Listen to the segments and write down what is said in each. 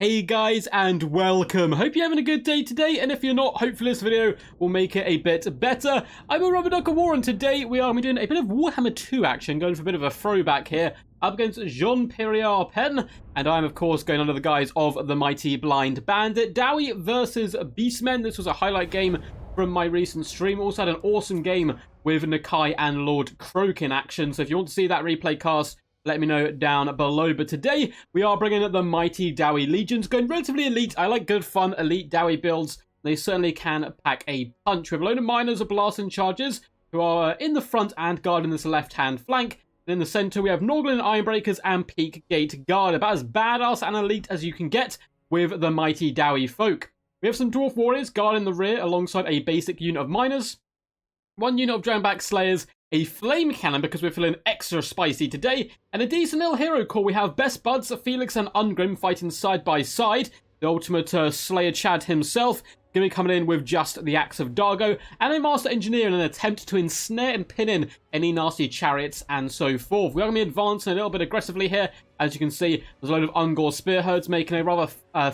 Hey guys, and welcome. Hope you're having a good day today, and if you're not, hopefully this video will make it a bit better. I'm a Rubber Duck of War, and today we are doing a bit of Warhammer 2 action, going for a bit of a throwback here, up against Jean-Pierre Pen, and I'm of course going under the guise of the mighty Blind Bandit. DAWI versus Beastmen. This was a highlight game from my recent stream. Also had an awesome game with Nakai and Lord Croak in action, so if you want to see that replay cast, let me know down below. But today, we are bringing the mighty DAWI Legions, going relatively elite. I like good, fun, elite DAWI builds. They certainly can pack a punch. We have a load of miners or blasting charges who are in the front and guarding this left-hand flank. And in the center, we have Norglen Ironbreakers and Peak Gate Guard. About as badass and elite as you can get with the mighty DAWI folk. We have some Dwarf Warriors guarding the rear alongside a basic unit of miners. One unit of Drownback Slayers, a Flame Cannon because we're feeling extra spicy today, and a decent little hero core. We have Best Buds, Felix and UNGRIM fighting side by side. The ultimate Slayer Chad himself going to be coming in with just the Axe of Dargo, and a Master Engineer in an attempt to ensnare and pin in any nasty chariots and so forth. We are going to be advancing a little bit aggressively here. As you can see, there's a load of Ungor Spearheads making a rather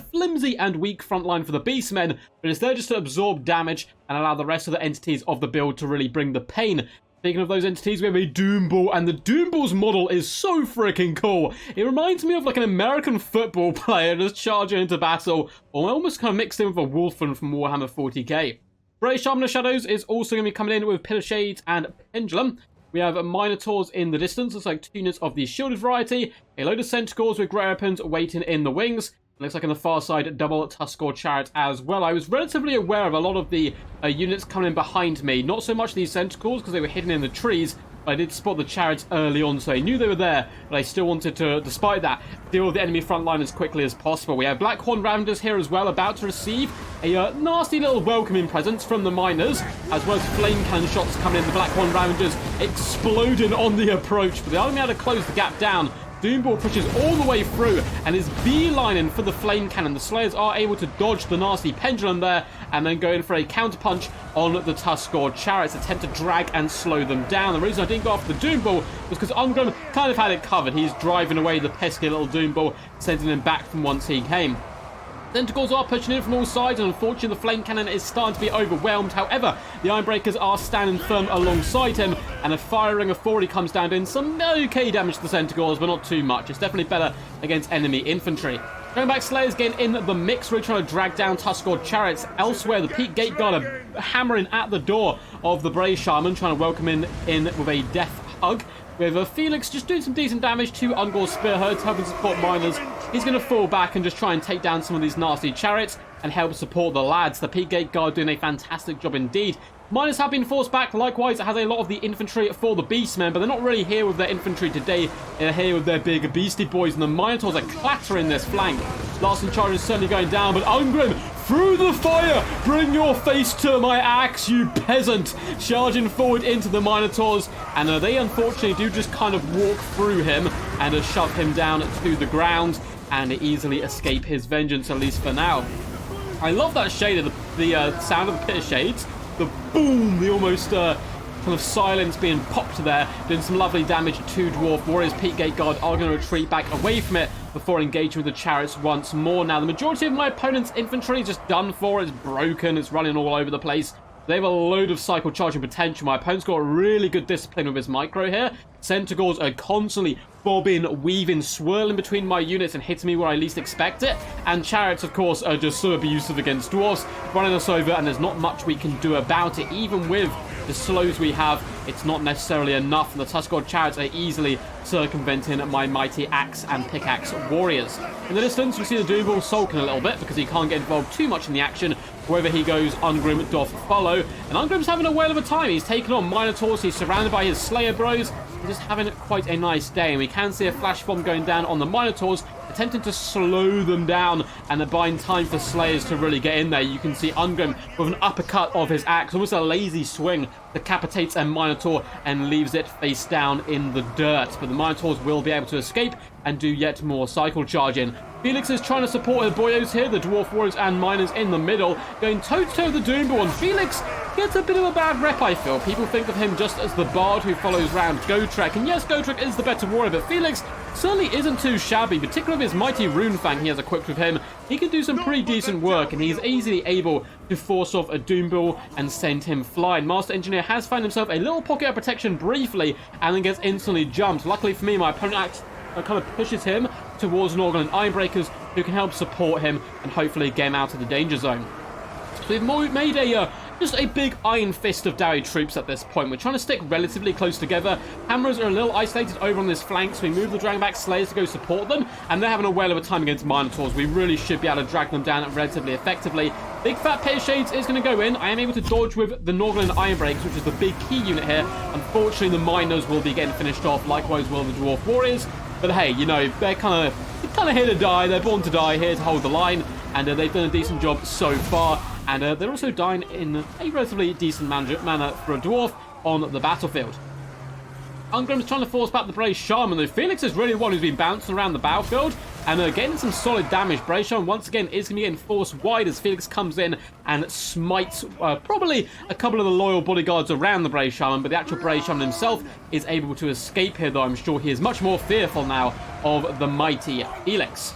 flimsy and weak front line for the Beastmen, but it's there just to absorb damage and allow the rest of the entities of the build to really bring the pain. Speaking of those entities, we have a Doom Ball, and the Doom Ball's model is so freaking cool. It reminds me of like an American football player just charging into battle, or almost kind of mixed in with a Wolfen from Warhammer 40k. Brave Shaman of Shadows is also going to be coming in with Pillar Shades and Pendulum. We have Minotaurs in the distance, looks like 2 units of the shielded variety, a load of Centaurs with great weapons waiting in the wings. Looks like on the far side, double Tuskor Chariot as well. I was relatively aware of a lot of the units coming in behind me. Not so much these Centaurs because they were hidden in the trees. But I did spot the Chariots early on, so I knew they were there. But I still wanted to, despite that, deal with the enemy front line as quickly as possible. We have Black Horn Ravagers here as well, about to receive a nasty little welcoming presence from the miners, as well as flame cannon shots coming in. The Black Horn Ravagers exploding on the approach, but they only had to close the gap down. Doomball pushes all the way through and is beelining for the flame cannon. The Slayers are able to dodge the nasty pendulum there and then go in for a counterpunch on the Tuskor Chariots, attempt to drag and slow them down. The reason I didn't go after the Doomball was because UNGRIM kind of had it covered. He's driving away the pesky little Doomball, sending him back from whence he came. Tentacles are pushing in from all sides, and unfortunately the Flame Cannon is starting to be overwhelmed. However, the Ironbreakers are standing firm alongside him, and a Fire Ring of 40 comes down, doing some okay damage to the Centaurs, but not too much. It's definitely better against enemy infantry. Going back, Slayers getting in the mix. We're trying to drag down Tuskor Chariots. Elsewhere, the Peak Gate Guard are hammering at the door of the Brave Shaman, trying to welcome in with a death hug. We have Felix just doing some decent damage to Ungor Spearheads, helping support miners. He's going to fall back and just try and take down some of these nasty chariots and help support the lads. The Peak Gate Guard doing a fantastic job indeed. Miners have been forced back. Likewise, it has a lot of the infantry for the Beastmen, but they're not really here with their infantry today. They're here with their big beastie boys, and the Minotaurs are clattering this flank. Blasting charge is certainly going down, but UNGRIM, through the fire! Bring your face to my axe, you peasant! Charging forward into the Minotaurs, and they unfortunately do just kind of walk through him and shove him down to the ground and easily escape his vengeance, at least for now. I love that shade of the sound of the Pit of Shades. The boom, the almost kind of silence being popped there, doing some lovely damage to Dwarf Warriors. Peak Gate Guard are going to retreat back away from it before engaging with the chariots once more. Now, the majority of my opponent's infantry is just done for. It's broken. It's running all over the place. They have a load of cycle charging potential. My opponent's got a really good discipline with his micro here. Centaurs are constantly bobbing, weaving, swirling between my units and hitting me where I least expect it. And chariots, of course, are just so abusive against dwarves, running us over, and there's not much we can do about it. Even with the slows we have, it's not necessarily enough, and the Tuskor Chariots are easily circumventing my mighty axe and pickaxe warriors. In the distance, we see the Doomball sulking a little bit because he can't get involved too much in the action. Wherever he goes, UNGRIM doth follow, and UNGRIM's having a whale of a time. He's taken on Minotaurs, he's surrounded by his Slayer bros, he's just having quite a nice day, and we can see a flash bomb going down on the Minotaurs, attempting to slow them down and buying time for Slayers to really get in there. You can see UNGRIM with an uppercut of his axe, almost a lazy swing, decapitates a Minotaur and leaves it face down in the dirt. But the Minotaurs will be able to escape and do yet more cycle charging. Felix is trying to support the boyos here, the Dwarf Warriors and Miners in the middle, going toe-to-toe with the Doomball, and Felix gets a bit of a bad rep, I feel. People think of him just as the bard who follows around Gotrek, and yes, Gotrek is the better warrior, but Felix certainly isn't too shabby, particularly with his mighty rune fang he has equipped with him. He can do some pretty decent work, and he's easily able to force off a Doombull and send him flying. Master Engineer has found himself a little pocket of protection briefly, and then gets instantly jumped. Luckily for me, my opponent kind of pushes him towards Norgal and Ironbreakers, who can help support him and hopefully get him out of the danger zone. So we've made just a big iron fist of DAWI troops at this point. We're trying to stick relatively close together. Hammerers are a little isolated over on this flank, so we move the Dragonback Slayers to go support them, and they're having a whale of a time against Minotaurs. We really should be able to drag them down relatively effectively. Big Fat Pit of Shades is going to go in. I am able to dodge with the Norgal and Ironbreakers, which is the big key unit here. Unfortunately, the Miners will be getting finished off, likewise will the Dwarf Warriors. But hey, you know, they're kind of here to die. They're born to die, here to hold the line, and they've done a decent job so far. And they're also dying in a relatively decent manner for a dwarf on the battlefield. UNGRIM's trying to force back the Brave Shaman, though Felix is really one who's been bouncing around the battlefield and getting some solid damage. Brave Shaman, once again, is going to be getting forced wide as Felix comes in and smites probably a couple of the loyal bodyguards around the Brave Shaman, but the actual Brave Shaman himself is able to escape here, though I'm sure he is much more fearful now of the mighty Felix.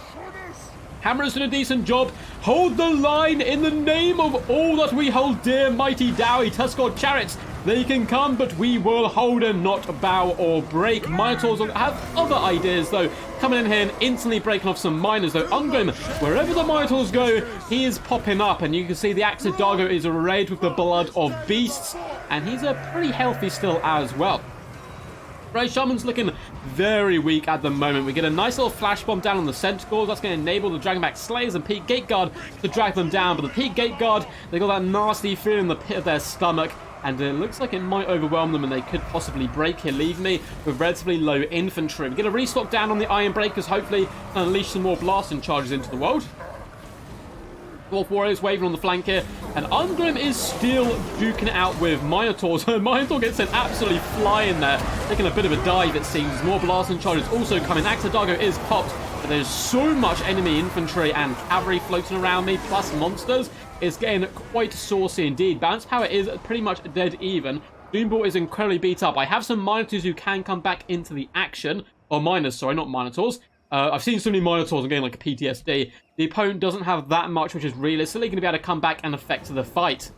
Hammerers done a decent job. Hold the line in the name of all that we hold dear, mighty DAWI. Tuskor chariots, they can come, but we will hold and not bow or break. Minotaurs have other ideas, though, coming in here and instantly breaking off some miners, though. UNGRIM, wherever the Minotaurs go, he is popping up, and you can see the Axe of Dargo is arrayed with the blood of beasts, and he's pretty healthy still as well. Brave Shaman's looking very weak at the moment. We get a nice little flash bomb down on the Centaurs. That's going to enable the Dragonback Slayers and Peak Gateguard to drag them down. But the Peak Gateguard, they got that nasty feeling in the pit of their stomach, and it looks like it might overwhelm them and they could possibly break here, leaving me with relatively low infantry. We get a restock down on the Iron Breakers, hopefully unleash some more blasting charges into the world. Dwarf Warriors waving on the flank here, and UNGRIM is still duking it out with Minotaurs. Minotaur gets sent absolutely flying there, taking a bit of a dive, it seems. More blasting charges also coming. Axe of Dargo is popped, but there's so much enemy infantry and cavalry floating around me, plus monsters. It's getting quite saucy indeed. Balance power is pretty much dead even. Doombull is incredibly beat up. I have some Minotaurs who can come back into the action. Or Miners, sorry, not Minotaurs. I've seen so many Minotaurs, I'm getting like a PTSD. The opponent doesn't have that much, which is realistically going to be able to come back and affect the fight.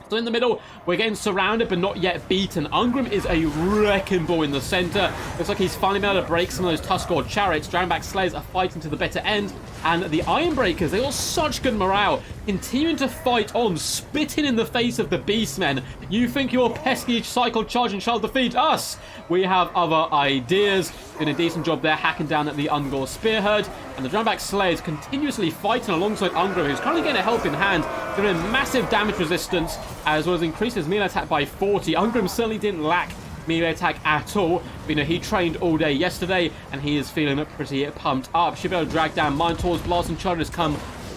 So in the middle, we're getting surrounded, but not yet beaten. UNGRIM is a wrecking ball in the center. Looks like he's finally been able to break some of those Tuskor chariots. Dragonback Slayers are fighting to the bitter end. And the Ironbreakers, they got such good morale, continuing to fight on, spitting in the face of the Beastmen. You think your pesky cycle charging shall defeat us? We have other ideas. Doing a decent job there, hacking down at the Ungor Spearhead. And the Dragonback Slayers continuously fighting alongside UNGRIM, who's currently getting a help in hand, giving him massive damage resistance, as well as increases melee attack by 40. UNGRIM certainly didn't lack melee attack at all. But, you know, he trained all day yesterday, and he is feeling pretty pumped up. Should be able to drag down Minotaurs. Blasting charges come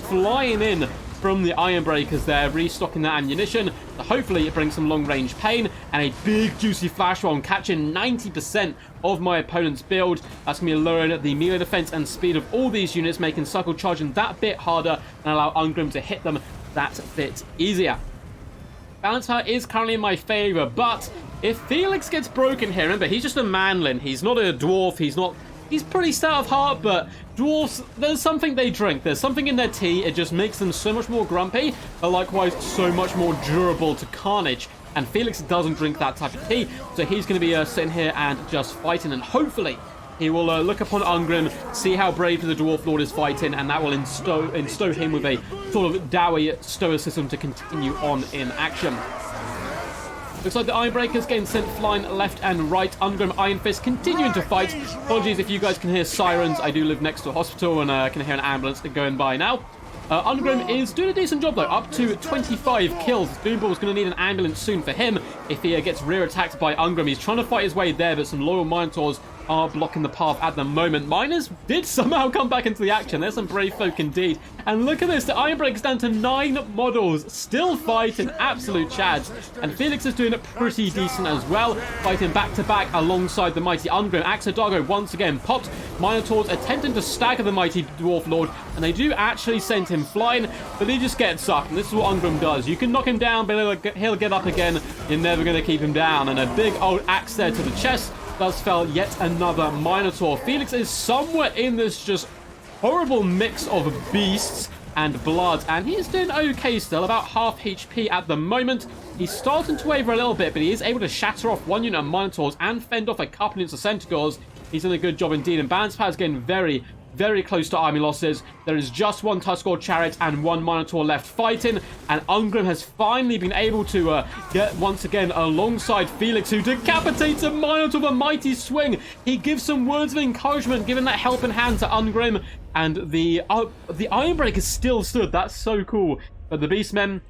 flying in from the Iron Breakers there, restocking that ammunition. So hopefully it brings some long-range pain, and a big juicy flash bomb catching 90% of my opponent's build. That's going to be lowering the melee defense and speed of all these units, making cycle charging that bit harder and allow UNGRIM to hit them that bit easier. Balance power is currently in my favor, but if Felix gets broken here, remember, he's just a manlin. He's not a dwarf. He's pretty stout of heart, but dwarves, there's something they drink. There's something in their tea. It just makes them so much more grumpy, but likewise so much more durable to carnage. And Felix doesn't drink that type of tea, so he's going to be sitting here and just fighting, and hopefully he will look upon UNGRIM, see how brave the Dwarf Lord is fighting, and that will instow him with a sort of DAWI stoicism to continue on in action. Looks like the Ironbreakers getting sent flying left and right. UNGRIM Iron Fist continuing to fight. Apologies if you guys can hear sirens. I do live next to a hospital and can hear an ambulance going by now. UNGRIM is doing a decent job though, up to 25 kills. Doombull's going to need an ambulance soon for him if he gets rear attacked by UNGRIM. He's trying to fight his way there, but some loyal Minotaurs are blocking the path at the moment. Miners did somehow come back into the action. There's some brave folk indeed. And look at this. The Iron Breaker's down to 9 models. Still fighting absolute chads. And Felix is doing it pretty decent as well. Fighting back-to-back alongside the mighty UNGRIM. Axodago once again popped. Minotaurs attempting to stagger the mighty Dwarf Lord. And they do actually send him flying. But he just gets up. And this is what UNGRIM does. You can knock him down, but he'll get up again. You're never going to keep him down. And a big old axe there to the chest does fell yet another Minotaur. Felix is somewhere in this just horrible mix of beasts and blood, and he's doing okay still, about half HP at the moment. He's starting to waver a little bit, but he is able to shatter off one unit of Minotaurs and fend off a couple units of Centaurs. He's done a good job indeed, and Balance Power is getting very, very close to army losses. There is just one Tuskor chariot and one Minotaur left fighting, and UNGRIM has finally been able to get once again alongside Felix, who decapitates a Minotaur with a mighty swing. He gives some words of encouragement, giving that helping hand to UNGRIM, and the Ironbreaker still stood. That's so cool. But the Beastmen,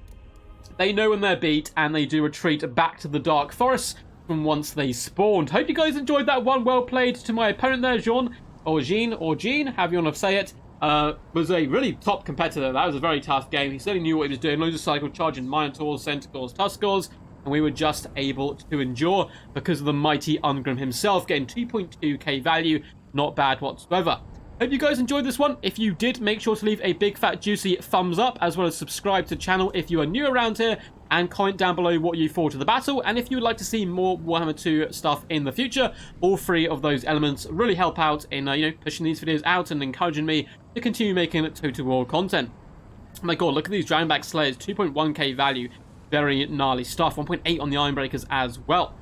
they know when they're beat, and they do retreat back to the Dark Forest from once they spawned. Hope you guys enjoyed that one. Well played to my opponent there, Jean. Or Jean, however you want to say it, was a really top competitor. That was a very tough game. He certainly knew what he was doing. Loads of cycle charging Minotaurs, Centaurs, Tuskors, and we were just able to endure because of the mighty UNGRIM himself, getting 2.2k value. Not bad whatsoever. Hope you guys enjoyed this one. If you did, make sure to leave a big fat juicy thumbs up, as well as subscribe to the channel if you are new around here, and comment down below what you thought of the battle, and if you would like to see more Warhammer 2 stuff in the future. All 3 of those elements really help out in pushing these videos out and encouraging me to continue making Total War content. Oh my god, look at these Drownback Slayers, 2.1k value, very gnarly stuff. 1.8 on the Ironbreakers as well.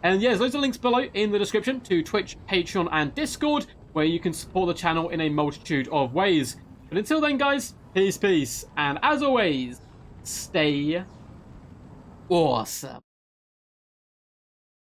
And yeah, there's loads of links below in the description to Twitch, Patreon, and Discord, where you can support the channel in a multitude of ways. But until then, guys, peace, and as always, stay awesome.